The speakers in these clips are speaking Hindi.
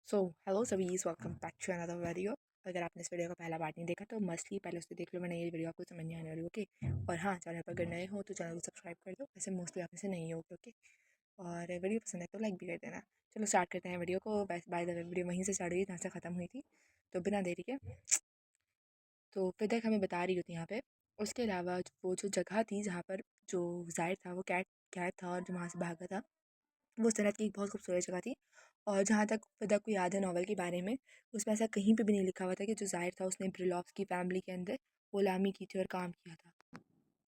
सो हेलो सभी, welcome back to another video. अगर आपने इस वीडियो का पहला पार्ट नहीं देखा तो मस्टली पहले उससे देख लो, वरना ये वीडियो आपको समझ नहीं आने वाली। ओके। और हाँ, चैनल पर अगर नए हो तो चैनल को सब्सक्राइब कर दो, वैसे मोस्टली आप इसे नहीं होगे। ओके। और वीडियो पसंद है तो लाइक भी कर देना। चलो स्टार्ट करते हैं वीडियो को। बाय द वे, वीडियो वहीं से स्टार्ट हुई जहाँ से ख़त्म हुई थी, तो बिना देरी के तो फिर हमें बता रही होती यहाँ पे। उसके अलावा वो जो जगह थी जहाँ पर जो जाहिर था वो कैट कैद था और जो वहाँ से भागा था, वो सनत की एक बहुत खूबसूरत जगह थी। और जहाँ तक फिदा को याद है नॉवल के बारे में, उसमें ऐसा कहीं पे भी नहीं लिखा हुआ था कि जो ज़ाहिर था उसने ब्रिलॉफ्स की फैमिली के अंदर गुलामी की थी और काम किया था।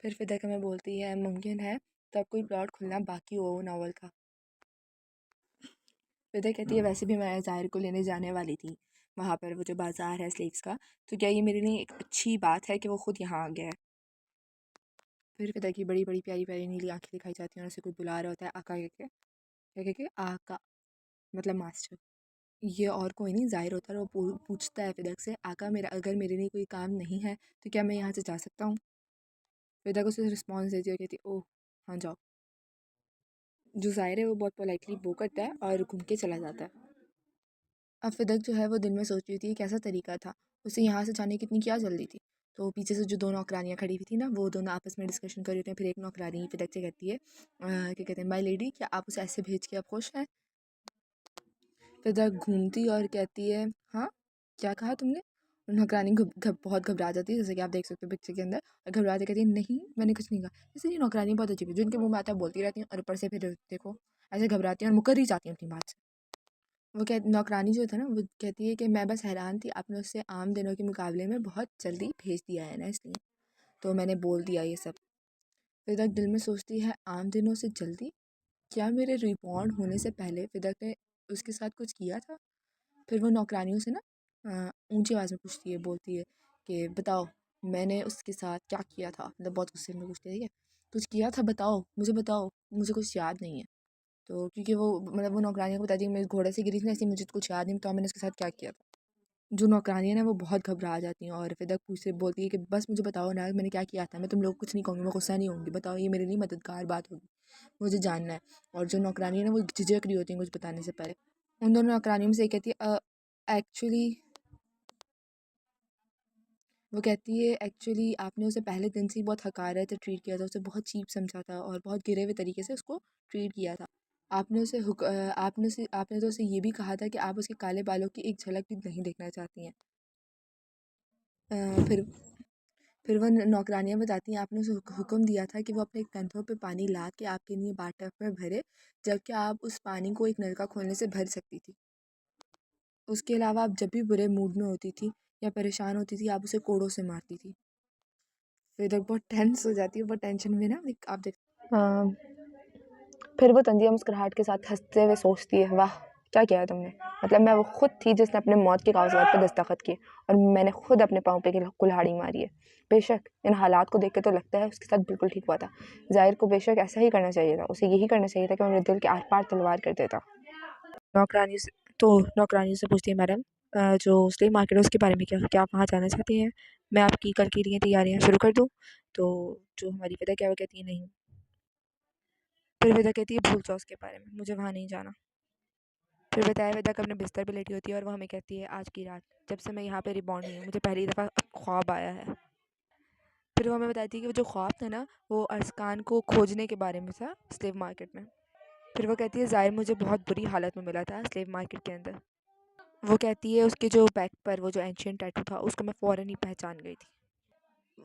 फिर फिदा का मैं बोलती है मुमकिन है तब कोई प्लॉट खुलना बाकी हो नावल का। फिदा कहती है वैसे भी मैं ज़ाहिर को लेने जाने वाली थी वहाँ पर, वो जो बाज़ार है स्लेव्स का, तो क्या ये मेरे लिए एक अच्छी बात है कि वो खुद यहाँ आ गया है। फिर फिदा की बड़ी बड़ी प्यारी प्यारी नीली आंखें दिखाई जाती हैं और उसे कोई बुला रहा होता है आका कह के। क्या कह के? आका, मतलब मास्टर। ये और कोई नहीं, ज़ाहिर होता है। वो पूछता है फिदक से, आका मेरा अगर मेरे लिए कोई काम नहीं है तो क्या मैं यहाँ से जा सकता हूँ? फिदक उसे रिस्पॉन्स देती है और कहती है ओह हाँ जाओ। जो ज़ाहिर है वो बहुत पोलाइटली वो करता है और घूम के चला जाता है। अब फिदक जो है वो दिल में सोच रही थी कैसा तरीका था, उसे यहाँ से जाने की इतनी क्या जल्दी थी। तो पीछे से जो दो नौकरानियाँ खड़ी हुई थी ना, वो दोनों आपस में डिस्कशन कर रही होती हैं। फिर एक नौकरानी फिदक से कहती है क्या कहते हैं, माई लेडी क्या आप उसे ऐसे भेज के आप खुश हैं? फिदक घूमती और कहती है हाँ, क्या कहा तुमने? नौकरानी बहुत घबरा जाती है, जैसे कि आप देख सकते हो पिक्चर के अंदर, और घबरा के कहती है नहीं मैंने कुछ नहीं कहा। जैसे ये नौकरानी बहुत अजीब है, जो इनके मुंह में आता है बोलती रहती हैं और ऊपर से फिर देखो ऐसे घबराती हैं और मुकर ही जाती हैं अपनी बात से। वो कह नौकरानी जो था ना, वो कहती है कि मैं बस हैरान थी, आपने उससे आम दिनों के मुकाबले में बहुत जल्दी भेज दिया है ना, इसलिए तो मैंने बोल दिया ये सब। फिदक दिल में सोचती है आम दिनों से जल्दी? क्या मेरे रिबॉर्न होने से पहले फिदक ने उसके साथ कुछ किया था? फिर वो नौकरानियों से ना ऊंची आवाज़ में पूछती है, बोलती है कि बताओ मैंने उसके साथ क्या किया था, मतलब बहुत गुस्से में पूछती है, ठीक है? कुछ किया था बताओ, मुझे कुछ याद नहीं है। तो क्योंकि वो मतलब वो नौकरानियों को बताती है मैं इस घोड़े से गिरी थी ना, इसलिए मुझे तो कुछ याद नहीं, बताओ मैंने उसके साथ क्या किया था। जो नौकरानियाँ ना वो बहुत घबरा जाती हैं और फिर तक पूछते बोलती है कि बस मुझे बताओ ना मैंने क्या किया था, मैं तुम लोग कुछ नहीं कहूँगी, मैं गुस्सा नहीं होंगी, बताओ ये मेरे लिए मददगार बात होगी, मुझे जानना है। और जो नौकरानी है ना वो झिझक रही होती हैं कुछ बताने से पहले। उन दोनों नौकरानियों में से एक कहती है एक्चुअली वो कहती है एक्चुअली आपने उसे पहले दिन से ही बहुत हकारत ट्रीट किया था, उसे बहुत चीप समझा था और बहुत गिरे हुए तरीके से उसको ट्रीट किया था। आपने तो उसे ये भी कहा था कि आप उसके काले बालों की एक झलक भी नहीं देखना चाहती हैं। अ, फिर फिर वह नौकरानियाँ बताती हैं आपने उसे हुक्म दिया था कि वो अपने कंधों पे पानी ला के आपके लिए बाटप में भरे, जबकि आप उस पानी को एक नलका खोलने से भर सकती थी। उसके अलावा आप जब भी बुरे मूड में होती थी या परेशान होती थी, आप उसे कोड़ों से मारती थी। फिर तक बहुत टेंस हो जाती है, बहुत टेंशन में ना आप देख। हाँ। फिर वो तंजिया मुस्कुराहट के साथ हंसते हुए सोचती है वाह क्या किया है तुमने, मतलब मैं वो खुद थी जिसने अपने मौत के कागजात पर दस्तखत किए और मैंने खुद अपने पाँव पे कुल्हाड़ी मारी है। बेशक इन हालात को देख के तो लगता है उसके साथ बिल्कुल ठीक हुआ था। जाहिर को बेशक ऐसा ही करना चाहिए था, उसे यही करना चाहिए था कि मैं मेरे दिल के आर पार तलवार कर देता। नौकरानी से तो नौकरानी से पूछती है मैडम जो स्लेव मार्केट है उसके बारे में क्या आप वहाँ जाना चाहती हैं? मैं आपकी कल के लिए तैयारियाँ शुरू कर दूँ? तो जो हमारी पिता क्या वो कहती है नहीं। फिर विदा कहती है भूल जाओ उसके बारे में, मुझे वहाँ नहीं जाना। फिर बताया विदा अपने बिस्तर पे लेटी होती है और वो हमें कहती है आज की रात जब से मैं यहाँ पे रिबॉर्न हुई हूँ मुझे पहली दफ़ा ख्वाब आया है। फिर वो हमें बताती है कि वो जो ख्वाब था ना वो अरसकान को खोजने के बारे में था स्लेव मार्केट में। फिर वो कहती है ज़ाहिर मुझे बहुत बुरी हालत में मिला था स्लेव मार्केट के अंदर। वो कहती है उसके जो बैक पर वो जो एंशियंट टैटू था उसको मैं फ़ौरन ही पहचान गई थी।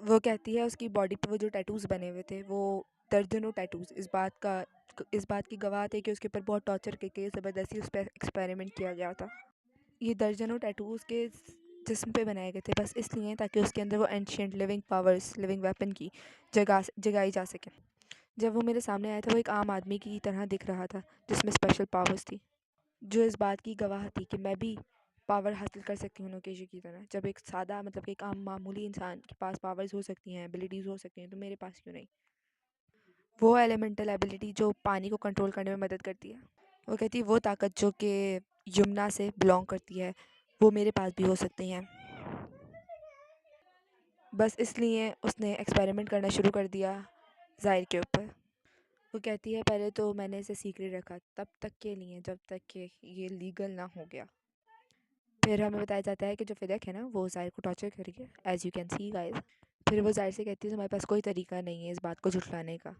वो कहती है उसकी बॉडी पे वो जो टैटूज़ बने हुए थे वो दर्जनों टैटूज़ इस बात की गवाह थे कि उसके ऊपर बहुत टॉर्चर करके ज़बरदस्ती उस पर एक्सपेरिमेंट किया गया था। ये दर्जनों टैटू उसके जिस्म पे बनाए गए थे बस इसलिए ताकि उसके अंदर वो ancient living powers living weapon की जगाई जा सके। जब वो मेरे सामने आया था वो एक आम आदमी की तरह दिख रहा था जिसमें स्पेशल पावर्स थी, जो इस बात की गवाह थी कि मैं भी पावर हासिल कर सकती हूँ नोकेशी की तरह। जब एक सादा मतलब एक आम मामूली इंसान के पास पावर्स हो सकती हैं, एबिलिटीज़ हो सकती हैं, तो मेरे पास क्यों नहीं? वो एलिमेंटल एबिलिटी जो पानी को कंट्रोल करने में मदद करती है। वो कहती है वो ताकत जो कि यमुना से बिलोंग करती है वो मेरे पास भी हो सकती हैं। बस इसलिए उसने एक्सपेरिमेंट करना शुरू कर दिया ज़ाहिर के ऊपर। वो कहती है पहले तो मैंने इसे सीक्रेट रखा तब तक के लिए जब तक कि ये लीगल ना हो गया। फिर हमें बताया जाता है कि जो फ़िदक है ना वो ज़ाहिर को टॉर्चर कर रही है, as you can see guys. फिर वो ज़ाहिर से कहती है तुम्हारे पास कोई तरीका नहीं है इस बात को झुठलाने का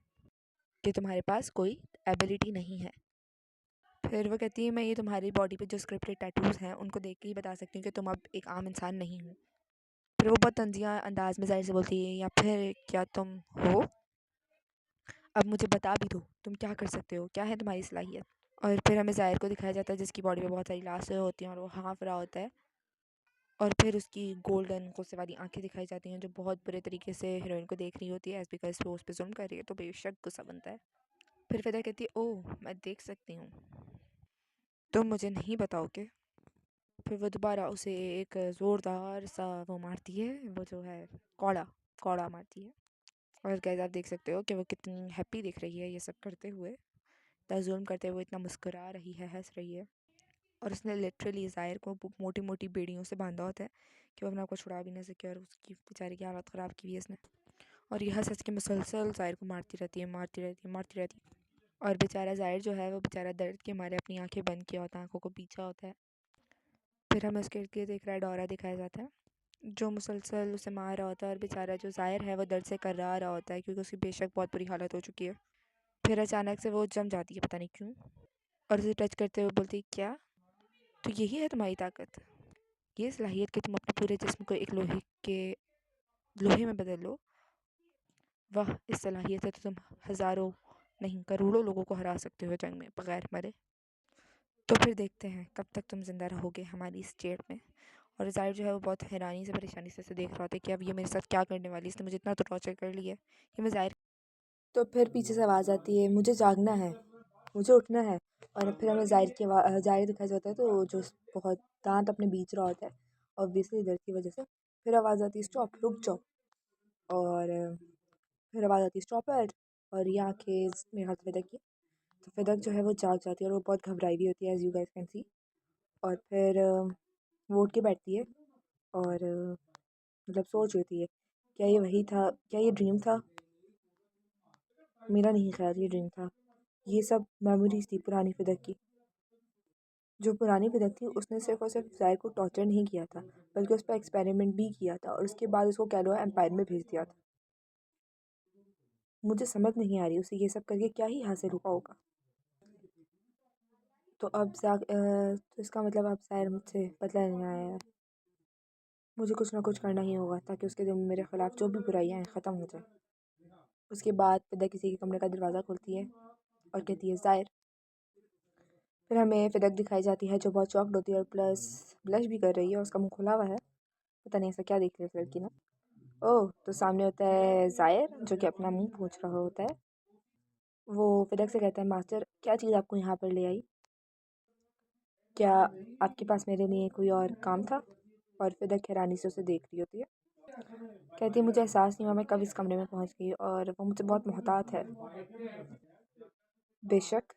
कि तुम्हारे पास कोई एबिलिटी नहीं है। फिर वो कहती है मैं ये तुम्हारी बॉडी पे जो स्क्रिप्टेड टैटूज़ हैं उनको देख के ही बता सकती हूँ कि तुम अब एक आम इंसान नहीं हो। फिर वो बहुत तंज़िया अंदाज में ज़ाहिर से बोलती है या फिर क्या तुम हो? अब मुझे बता भी दो तुम क्या कर सकते हो, क्या है तुम्हारी सलाहियत? और फिर हमें ज़ाहिर को दिखाया जाता है जिसकी बॉडी में बहुत सारी लाशें होती हैं और वो हाँफ रहा होता है। और फिर उसकी गोल्डन गुस्से वाली आंखें दिखाई जाती हैं जो बहुत बुरे तरीके से हीरोइन को देख रही होती है, एज बिकॉज वो उस पर जुल्म कर रही है, तो बेशक गुस्सा बनता है। फिर फिदा कहती है ओह मैं देख सकती हूँ, तुम मुझे नहीं बताओगे। फिर वो दोबारा उसे एक ज़ोरदार सा वो मारती है, वो जो है कौड़ा कौड़ा मारती है। और गाइस आप देख सकते हो कि वो कितनी हैप्पी दिख रही है ये सब करते हुए, इतना जुल्म करते हुए इतना मुस्कुरा रही है, हंस रही है। और उसने लिटरली ज़ाहिर को मोटी मोटी बेड़ियों से बांधा होता है कि वो अपने आप को छुड़ा भी ना सके, और उसकी बेचारे की हालत ख़राब की हुई है इसने। और यह हंस के मुसलसल ज़ाहिर को मारती रहती है, मारती रहती है, मारती रहती है। और बेचारा ज़ाहिर जो है वो बेचारा दर्द के मारे अपनी आंखें बंद किया होता है, आंखों को पीछा होता है। फिर हमें उसके इर्द गिर्द एक रेड ऑरा दिखाया जाता है जो मुसलसल उसे मार रहा होता है, और बेचारा जो ज़ाहिर है वो दर्द से कर्रा रहा होता है क्योंकि उसकी बेशक बहुत बुरी हालत हो चुकी है। फिर अचानक से वो जम जाती है पता नहीं क्यों, और उसे टच करते हुए बोलती है क्या तो यही है तुम्हारी ताकत, ये सलाहियत कि तुम अपने पूरे जिस्म को एक लोहे में बदल लो। वाह, इस सलाहियत से तो तुम हज़ारों नहीं करोड़ों लोगों को हरा सकते हो जंग में बगैर मरे। तो फिर देखते हैं कब तक तुम ज़िंदा रहोगे हमारी इस जेल में। और ज़ाहिर जो है वो बहुत हैरानी से परेशानी से देख रहा होता है कि अब ये मेरे साथ क्या करने वाली है, इसने मुझे इतना तो टॉर्चर कर लिया है कि मैं ज़ाहिर। तो फिर पीछे से आवाज़ आती है मुझे जागना है, मुझे उठना है। और फिर हमें ज़ाहिर दिखाई जाता है तो जो बहुत दांत अपने बीच रहा होता है ऑब्वियसली दर्द की वजह से। फिर आवाज़ आती है स्टॉप, रुक जाओ। और फिर आवाज़ आती है स्टॉप इट। और ये आंखें मेरे हाथ फिदक की, तो फिदक जो है वो जाग जाती है और वो बहुत घबराई हुई होती है, as you guys can see. और फिर वो उठ के बैठती है और मतलब सोच रही थी क्या ये वही था, क्या ये ड्रीम था? मेरा नहीं ख्याल ये ड्रीम था, ये सब मेमोरीज थी पुरानी फिदक की। जो पुरानी फिदक थी उसने सिर्फ और सिर्फ ज़ाहिर को टॉर्चर नहीं किया था बल्कि उस पर एक्सपेरिमेंट भी किया था, और उसके बाद उसको कैलोआ एम्पायर में भेज दिया था। मुझे समझ नहीं आ रही उसे ये सब करके क्या ही हासिल हुआ होगा। तो तो इसका मतलब अब ज़ाहिर मुझसे बदला लेने आया है। मुझे कुछ ना कुछ करना ही होगा ताकि उसके दिल में मेरे ख़िलाफ़ जो भी बुराइयाँ हैं ख़त्म हो जाए। उसके बाद फिदा किसी के कमरे का दरवाज़ा खोलती है और कहती है ज़ाहिर। फिर हमें फिदक दिखाई जाती है जो बहुत शॉक्ड होती है और प्लस ब्लश भी कर रही है, उसका मुंह खुला हुआ है। पता नहीं ऐसा क्या देख रही है इस लड़की ने। ओह, तो सामने होता है ज़ाहिर जो कि अपना मुंह पोंछ रहा होता है। वो फिदक से कहता है मास्टर क्या चीज़ आपको यहाँ पर ले आई, क्या आपके पास मेरे लिए कोई और काम था? और फिदक हैरानी से उसे देख रही होती है। कहती है मुझे एहसास नहीं हुआ मैं कब इस कमरे में पहुँच गई, और वो मुझसे बहुत मोहतात है। बेशक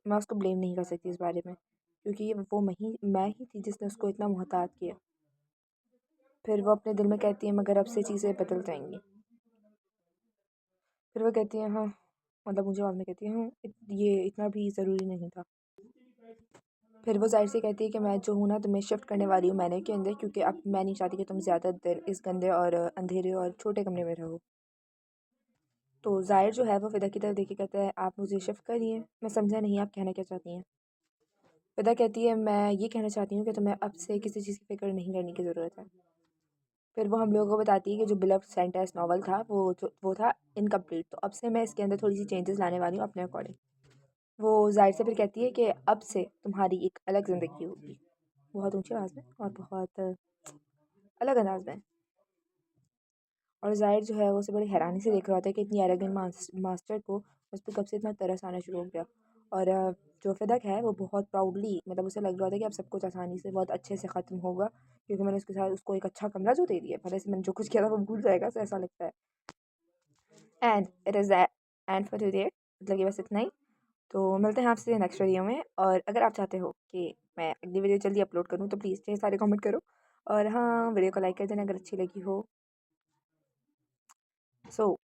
मैं उसको ब्लेम नहीं कर सकती इस बारे में क्योंकि ये वो मैं ही थी जिसने उसको इतना मोहतात किया। फिर वो अपने दिल में कहती है मगर अब से चीज़ें बदल जाएंगी। फिर वो कहती है हाँ, मतलब मुझे बाद में कहती है हाँ ये इतना भी ज़रूरी नहीं था। फिर वो ज़ाहिर से कहती है कि मैं जो हूँ ना तुम्हें शिफ्ट करने वाली हूँ मैंने के अंदर, क्योंकि अब मैं नहीं चाहती कि तुम ज़्यादा देर इस गंदे और अंधेरे और छोटे कमरे में रहो। तो ज़ाहिर जो है वो फ़िदा की तरफ देख के कहता है आप मुझे शिफ्ट करिए, मैं समझा नहीं आप कहना क्या चाहती हैं। फ़िदा कहती है मैं ये कहना चाहती हूँ कि तुम्हें अब से किसी चीज़ की फ़िक्र नहीं करने की ज़रूरत है। फिर वो हम लोगों को बताती है कि जो बिलव्ड सेंटेंस नॉवल था वो था इनकम्प्लीट, तो अब से मैं इसके अंदर थोड़ी सी चेंजेस लाने वाली हूँ अपने अकॉर्डिंग। वो ज़ाहिर से फिर कहती है कि अब से तुम्हारी एक अलग ज़िंदगी होगी, बहुत ऊंची आवाज़ में और बहुत अलग अंदाज में। और ज़ाहिर जो है वो उसे बड़ी हैरानी से देख रहा होता है कि इतनी एरोगेंट मास्टर को उस पर कब से इतना तरस आना शुरू हो गया। और जो फिदक है वो बहुत प्राउडली, मतलब उसे लग रहा होता है कि अब सब कुछ आसानी से बहुत अच्छे से ख़त्म होगा क्योंकि मैंने उसके साथ उसको एक अच्छा कमरा जो दे दिया, भले से मैंने जो कुछ किया था वो भूल जाएगा, तो ऐसा लगता है। And it is and for today, मतलब ये बस इतना ही। तो मिलते हैं आपसे नेक्स्ट वीडियो में, और अगर आप चाहते हो कि मैं अगली वीडियो जल्दी अपलोड करूँ तो प्लीज़ ढेर सारे कमेंट करो, और हाँ वीडियो को लाइक कर देना अगर अच्छी लगी हो। सो